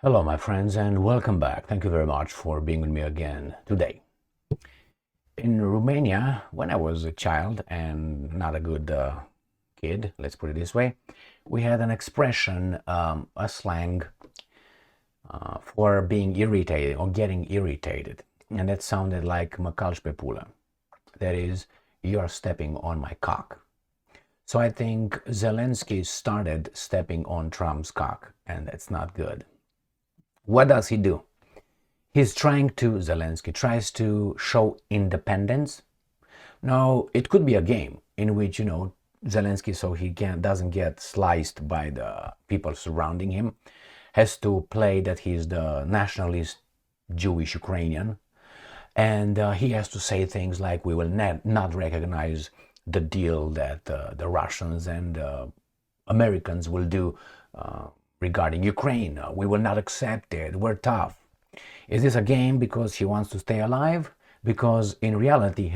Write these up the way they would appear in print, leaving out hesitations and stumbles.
Hello, my friends, and welcome back. Thank you very much for being with me again today. In Romania, when I was a child and not a good kid, let's put it this way, we had an expression, a slang for being irritated or getting irritated. And that sounded like mă calci pe pulă. That is, you're stepping on my cock. So I think Zelensky started stepping on Trump's cock, and that's not good. What does he do? Zelensky tries to show independence. Now, it could be a game in which, Zelensky, so he doesn't get sliced by the people surrounding him, has to play that he's the nationalist Jewish Ukrainian. And he has to say things like, we will not recognize the deal that the Russians and Americans will do regarding Ukraine. We will not accept it. We're tough. Is this a game because he wants to stay alive? Because in reality,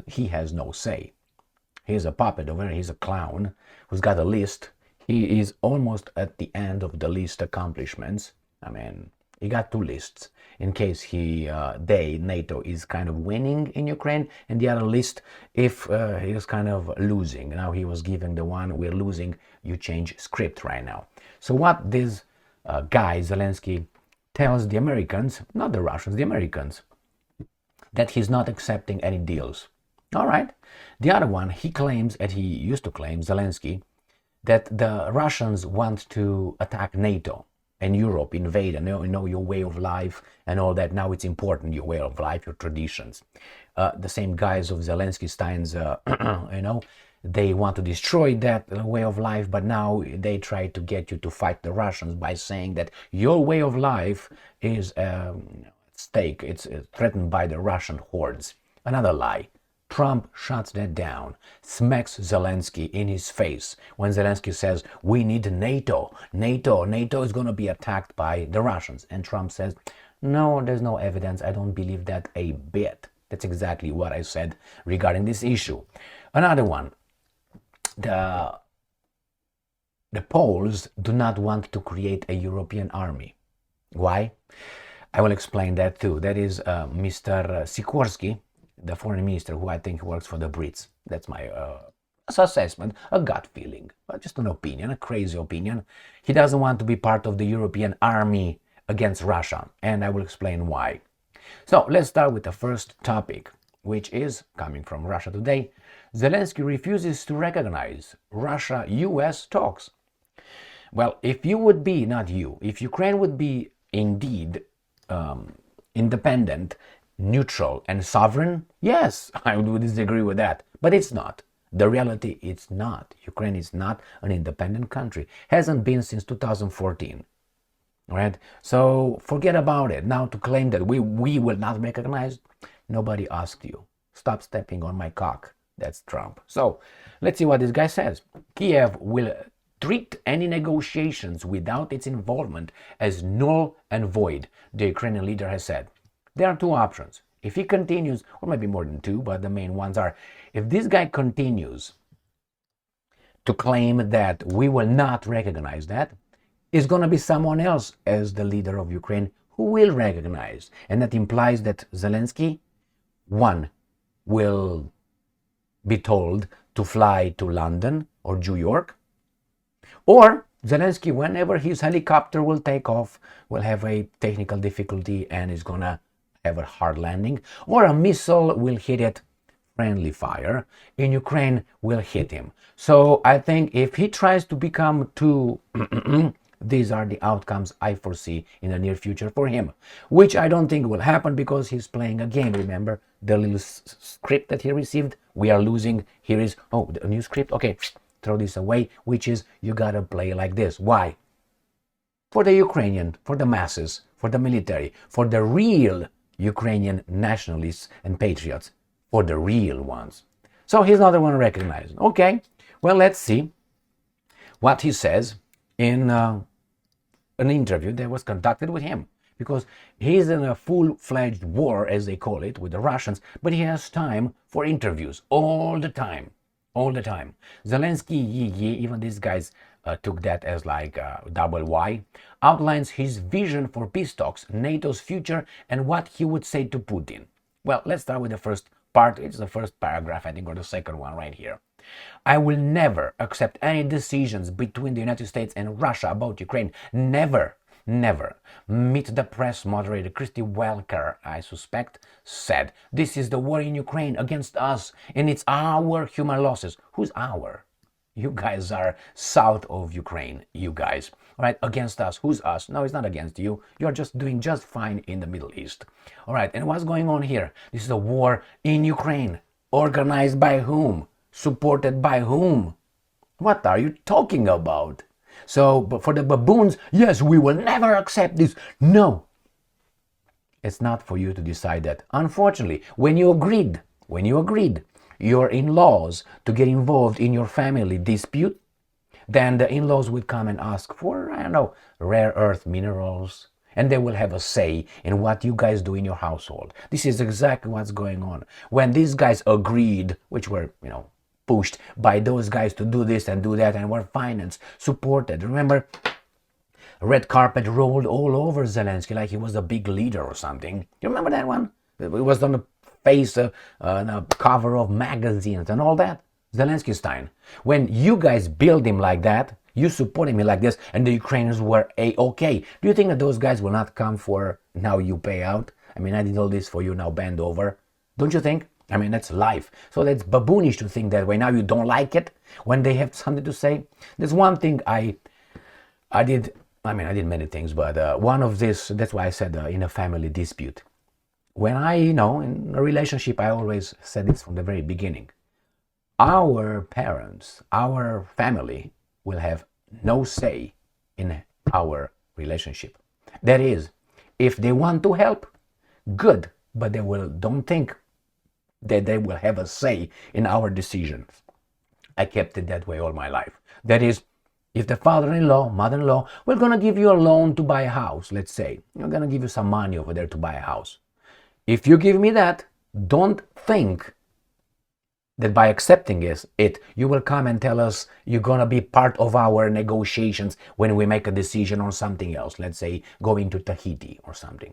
he has no say. He's a puppet over there. He's a clown who's got a list. He is almost at the end of the list accomplishments. I mean, he got two lists in case NATO is kind of winning in Ukraine, and the other list if he is kind of losing. Now he was given the one, we're losing, you change script right now. So what this guy, Zelensky, tells the Americans, not the Russians, the Americans, that he's not accepting any deals. All right. The other one, he claims, and he used to claim, Zelensky, that the Russians want to attack NATO and Europe, invade, and your way of life and all that. Now it's important, your way of life, your traditions. The same guys of Zelensky's, they want to destroy that way of life, but now they try to get you to fight the Russians by saying that your way of life is at stake. It's threatened by the Russian hordes. Another lie. Trump shuts that down, smacks Zelensky in his face when Zelensky says, we need NATO. NATO is going to be attacked by the Russians. And Trump says, no, there's no evidence. I don't believe that a bit. That's exactly what I said regarding this issue. Another one. The Poles do not want to create a European army. Why? I will explain that too. That is Mr. Sikorski, the foreign minister, who I think works for the Brits. That's my assessment, a gut feeling, just an opinion, a crazy opinion. He doesn't want to be part of the European army against Russia, and I will explain why. So let's start with the first topic, which is coming from Russia Today. Zelensky refuses to recognize Russia-US talks. Well, if you would be, not you, if Ukraine would be indeed independent, neutral and sovereign, yes, I would disagree with that, but it's not. The reality, it's not. Ukraine is not an independent country. Hasn't been since 2014. Right? So forget about it. Now to claim that we will not recognize, nobody asked you. Stop stepping on my cock. That's Trump. So let's see what this guy says. Kiev will treat any negotiations without its involvement as null and void, the Ukrainian leader has said. There are two options. If he continues, or maybe more than two, but the main ones are, if this guy continues to claim that we will not recognize that, it's going to be someone else as the leader of Ukraine who will recognize. And that implies that Zelensky, one, will be told to fly to London or New York, or Zelensky, whenever his helicopter will take off, will have a technical difficulty and is going to have a hard landing, or a missile will hit it, friendly fire, in Ukraine will hit him. So I think if he tries to become too these are the outcomes I foresee in the near future for him, which I don't think will happen because he's playing a game. Remember the little script that he received? We are losing. Here is, a new script. Okay, throw this away, which is you gotta play like this. Why? For the Ukrainian, for the masses, for the military, for the real Ukrainian nationalists and patriots, for the real ones. So he's not the one recognized. Okay, well, let's see what he says in an interview that was conducted with him, because he's in a full-fledged war, as they call it, with the Russians, but he has time for interviews all the time. Zelensky, even this guy's took that as like double Y, outlines his vision for peace talks, NATO's future, and what he would say to Putin. Well, let's start with the first part. It's the first paragraph, I think, or the second one right here. I will never accept any decisions between the United States and Russia about Ukraine. Never, never. Meet the Press moderator Christy Welker, I suspect, said, this is the war in Ukraine against us, and it's our human losses. Who's our? You guys are south of Ukraine, you guys. All right, against us. Who's us? No, it's not against you. You're just doing just fine in the Middle East. All right, and what's going on here? This is a war in Ukraine. Organized by whom? Supported by whom? What are you talking about? So, but for the baboons, yes, we will never accept this. No. It's not for you to decide that. Unfortunately, when you agreed, your in-laws to get involved in your family dispute, then the in-laws would come and ask for, I don't know, rare earth minerals, and they will have a say in what you guys do in your household. This is exactly what's going on. When these guys agreed, which were, pushed by those guys to do this and do that, and were financed, supported. Remember, red carpet rolled all over Zelensky like he was a big leader or something. You remember that one? It was on the face, on a cover of magazines and all that. Z-stein. When you guys build him like that, you support him like this, and the Ukrainians were A-okay. Do you think that those guys will not come for now you pay out? I mean, I did all this for you, now bend over. Don't you think? I mean, that's life. So that's baboonish to think that way. Now you don't like it when they have something to say. There's one thing I did many things, but one of this, that's why I said in a family dispute. When in a relationship, I always said this from the very beginning. Our parents, our family will have no say in our relationship. That is, if they want to help, good, but don't think that they will have a say in our decisions. I kept it that way all my life. That is, if the father-in-law, mother-in-law, we're going to give you a loan to buy a house, let's say. We're going to give you some money over there to buy a house. If you give me that, don't think that by accepting it, you will come and tell us you're going to be part of our negotiations when we make a decision on something else. Let's say going to Tahiti or something.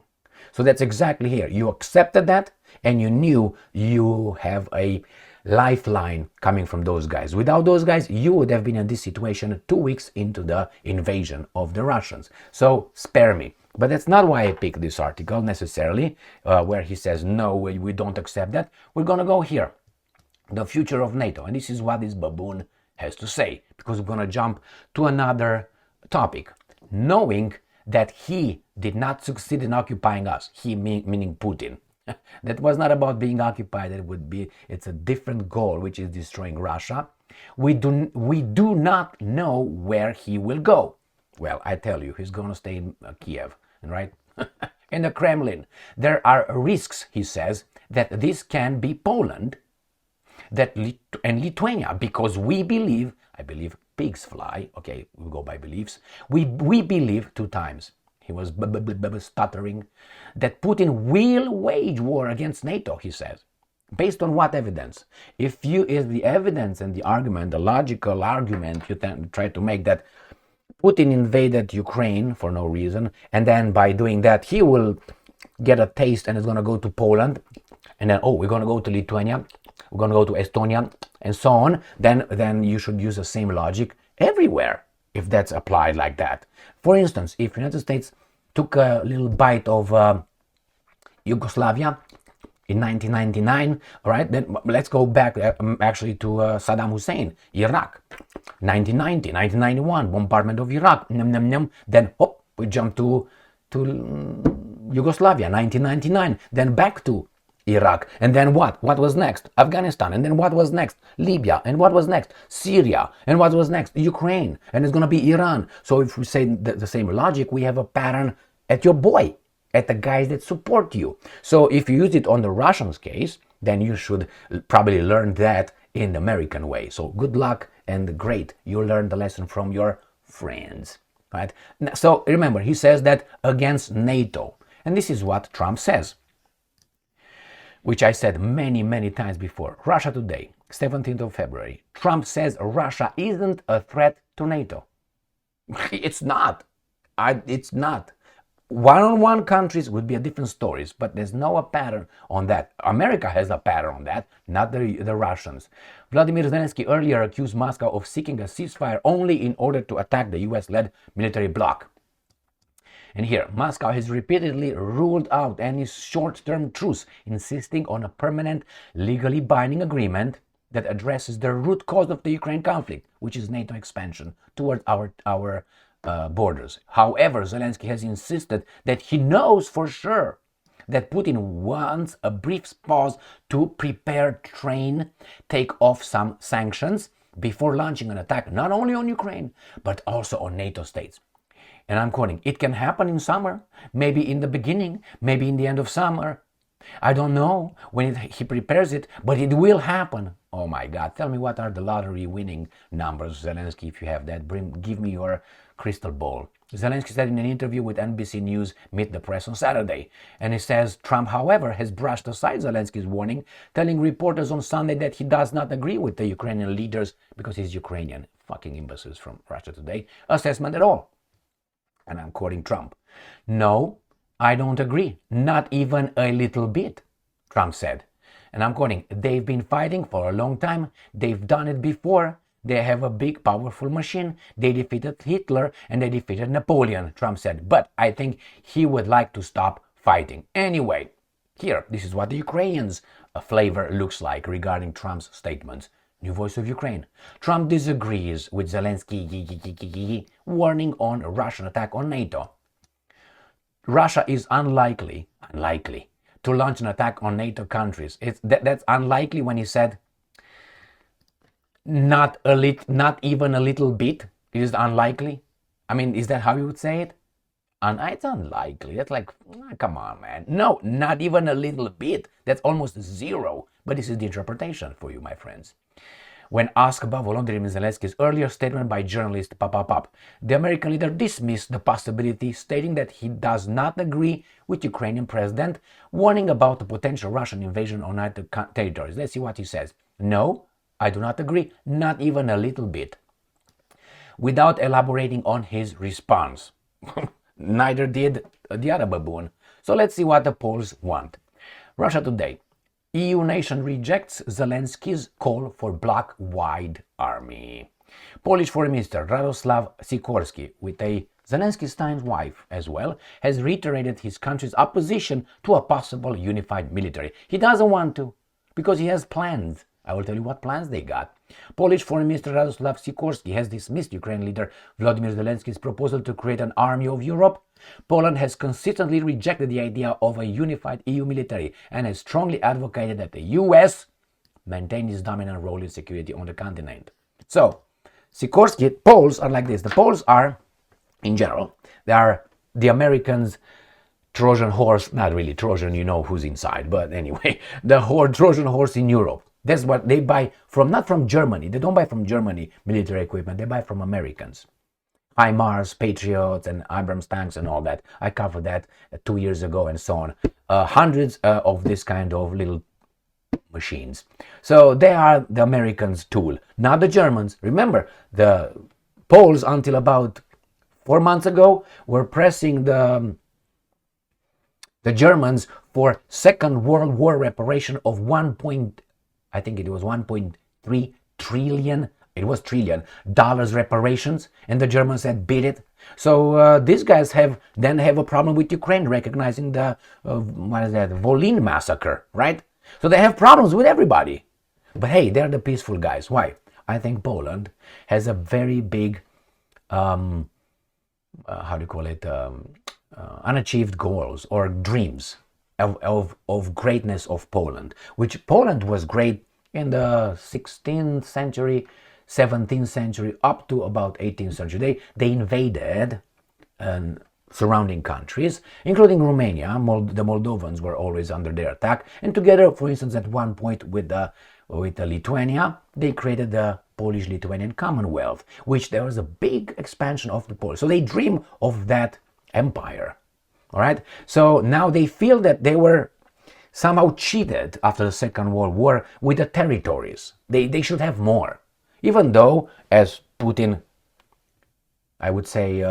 So that's exactly here. You accepted that, and you knew you have a lifeline coming from those guys. Without those guys, you would have been in this situation 2 weeks into the invasion of the Russians. So spare me. But that's not why I picked this article necessarily, where he says, no, we don't accept that. We're going to go here. The future of NATO. And this is what this baboon has to say, because we're going to jump to another topic. Knowing that he did not succeed in occupying us, he meaning Putin. That was not about being occupied. It's a different goal, which is destroying Russia. We do not know where he will go. Well, I tell you, he's going to stay in Kiev, right? In the Kremlin. There are risks, he says, that this can be Poland and Lithuania, because we believe, I believe pigs fly, okay, we go by beliefs, we believe 2 times, he was stuttering, that Putin will wage war against NATO, he says. Based on what evidence? If the evidence and the argument, the logical argument you try to make that Putin invaded Ukraine for no reason, and then by doing that he will get a taste and is going to go to Poland, and then, we're going to go to Lithuania, we're going to go to Estonia, and so on, then you should use the same logic everywhere if that's applied like that. For instance, if the United States took a little bite of Yugoslavia in 1999, all right, then let's go back actually to Saddam Hussein, Iraq, 1990, 1991, bombardment of Iraq, then we jump to Yugoslavia, 1999, then back to Iraq, and then what? What was next? Afghanistan, and then what was next? Libya, and what was next? Syria, and what was next? Ukraine, and it's going to be Iran. So if we say the same logic, we have a pattern at your boy, at the guys that support you. So if you use it on the Russians' case, then you should probably learn that in the American way. So good luck and great, you learn the lesson from your friends, right? So remember, he says that against NATO, and this is what Trump says, which I said many, many times before. Russia Today, 17th of February. Trump says Russia isn't a threat to NATO. It's not. It's not. One-on-one countries would be a different stories, but there's no a pattern on that. America has a pattern on that, not the Russians. Vladimir Zelensky earlier accused Moscow of seeking a ceasefire only in order to attack the US-led military bloc. And here, Moscow has repeatedly ruled out any short-term truce, insisting on a permanent, legally binding agreement that addresses the root cause of the Ukraine conflict, which is NATO expansion towards our borders. However, Zelensky has insisted that he knows for sure that Putin wants a brief pause to prepare, train, take off some sanctions before launching an attack not only on Ukraine, but also on NATO states. And I'm quoting, it can happen in summer, maybe in the beginning, maybe in the end of summer. I don't know when he prepares it, but it will happen. Oh my God, tell me what are the lottery winning numbers, Zelensky, if you have that. Give me your crystal ball. Zelensky said in an interview with NBC News Meet the Press on Saturday. And he says Trump, however, has brushed aside Zelensky's warning, telling reporters on Sunday that he does not agree with the Ukrainian leaders, because he's Ukrainian, fucking imbeciles from Russia Today, assessment at all. And I'm quoting Trump. No, I don't agree. Not even a little bit, Trump said. And I'm quoting, they've been fighting for a long time. They've done it before. They have a big, powerful machine. They defeated Hitler and they defeated Napoleon, Trump said. But I think he would like to stop fighting. Anyway, here, this is what the Ukrainians' flavor looks like regarding Trump's statements. New Voice of Ukraine. Trump disagrees with Zelensky warning on a Russian attack on NATO. Russia is unlikely to launch an attack on NATO countries. That's unlikely when he said not even a little bit. It is unlikely. I mean, is that how you would say it? It's unlikely. That's like, come on, man. No, not even a little bit. That's almost zero. But this is the interpretation for you, my friends. When asked about Volodymyr Zelensky's earlier statement by journalist the American leader dismissed the possibility, stating that he does not agree with Ukrainian president, warning about the potential Russian invasion on NATO territories. Let's see what he says. No, I do not agree, not even a little bit. Without elaborating on his response. Neither did the other baboon. So let's see what the polls want. Russia Today. EU nation rejects Zelensky's call for bloc-wide army. Polish Foreign Minister Radosław Sikorski, with a Z-stein's wife as well, has reiterated his country's opposition to a possible unified military. He doesn't want to, because he has plans. I will tell you what plans they got. Polish Foreign Minister Radosław Sikorski has dismissed Ukrainian leader Volodymyr Zelensky's proposal to create an army of Europe. Poland has consistently rejected the idea of a unified EU military and has strongly advocated that the US maintain its dominant role in security on the continent. So, Sikorski, polls are like this. The polls are, in general, they are the Americans' Trojan horse, not really Trojan, you know who's inside, but anyway, the Trojan horse in Europe. That's what they buy from, not from Germany. They don't buy from Germany military equipment. They buy from Americans. HIMARS, Patriots, and Abrams tanks and all that. I covered that 2 years ago and so on. Hundreds of this kind of little machines. So they are the Americans' tool, not the Germans. Remember, the Poles until about 4 months ago were pressing the Germans for Second World War reparation of I think it was 1.3 trillion. It was trillion dollars reparations, and the Germans said beat it. So these guys have a problem with Ukraine recognizing the Volyn massacre, right? So they have problems with everybody. But hey, they're the peaceful guys. Why? I think Poland has a very big, unachieved goals or dreams of greatness of Poland, which Poland was great in the 16th century, 17th century, up to about 18th century. They invaded surrounding countries, including Romania. The Moldovans were always under their attack. And together, for instance, at one point with Lithuania, they created the Polish-Lithuanian Commonwealth, which there was a big expansion of the Polish. So they dream of that empire. All right. So now they feel that they were somehow cheated after the Second World War with the territories. They should have more. Even though, as Putin I would say,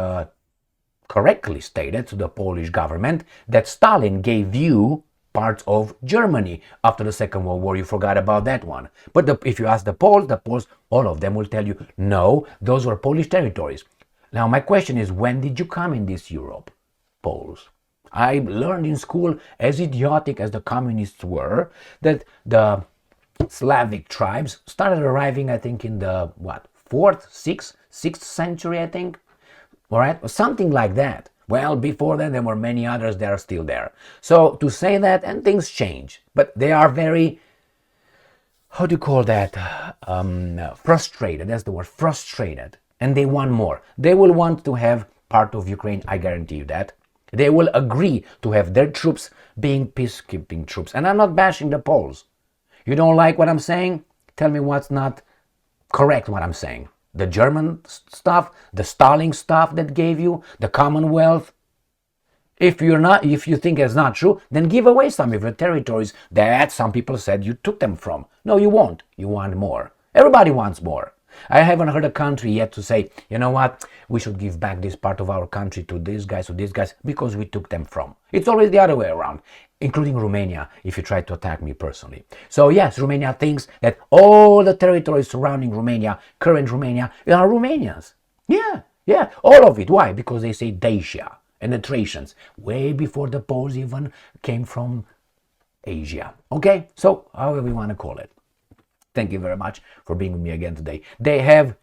correctly stated to the Polish government that Stalin gave you parts of Germany after the Second World War. You forgot about that one. But if you ask the Poles, all of them will tell you, no, those were Polish territories. Now, my question is, when did you come in this Europe, Poles? I learned in school, as idiotic as the communists were, that the Slavic tribes started arriving, I think, in the, 4th, 6th century, I think. All right, or something like that. Well, before then, there were many others that are still there. So to say that, and things change, but they are very, how do you call that? Frustrated. That's the word, frustrated. And they want more. They will want to have part of Ukraine, I guarantee you that. They will agree to have their troops being peacekeeping troops. And I'm not bashing the Poles. You don't like what I'm saying? Tell me what's not correct what I'm saying. The German stuff, the Stalin stuff that gave you, the Commonwealth. If you think it's not true, then give away some of your territories that some people said you took them from. No, you won't. You want more. Everybody wants more. I haven't heard a country yet to say, you know what, we should give back this part of our country to these guys because we took them from. It's always the other way around, including Romania, if you try to attack me personally. So yes, Romania thinks that all the territories surrounding Romania, current Romania, are Romanians. Yeah, all of it. Why? Because they say Dacia and the Thracians, way before the Poles even came from Asia. Okay, so however you want to call it. Thank you very much for being with me again today. They have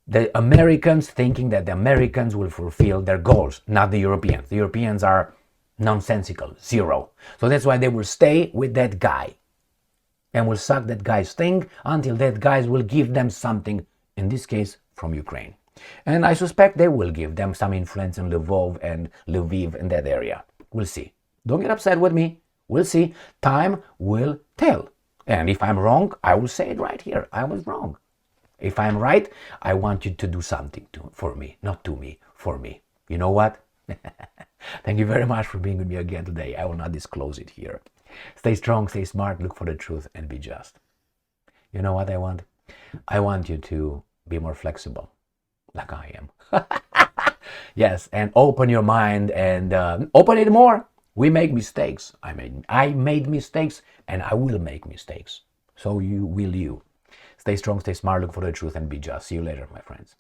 the Americans thinking that the Americans will fulfill their goals, not the Europeans. The Europeans are nonsensical, zero. So that's why they will stay with that guy and will suck that guy's thing until that guy will give them something, in this case, from Ukraine. And I suspect they will give them some influence in Lvov and Lviv in that area. We'll see. Don't get upset with me. We'll see. Time will tell. And if I'm wrong, I will say it right here. I was wrong. If I'm right, I want you to do something for me. Not to me, for me. You know what? Thank you very much for being with me again today. I will not disclose it here. Stay strong, stay smart, look for the truth, and be just. You know what I want? I want you to be more flexible, like I am. Yes, and open your mind and open it more. We make mistakes. I made mistakes, and I will make mistakes. So you will you. Stay strong, stay smart, look for the truth, and be just. See you later, my friends.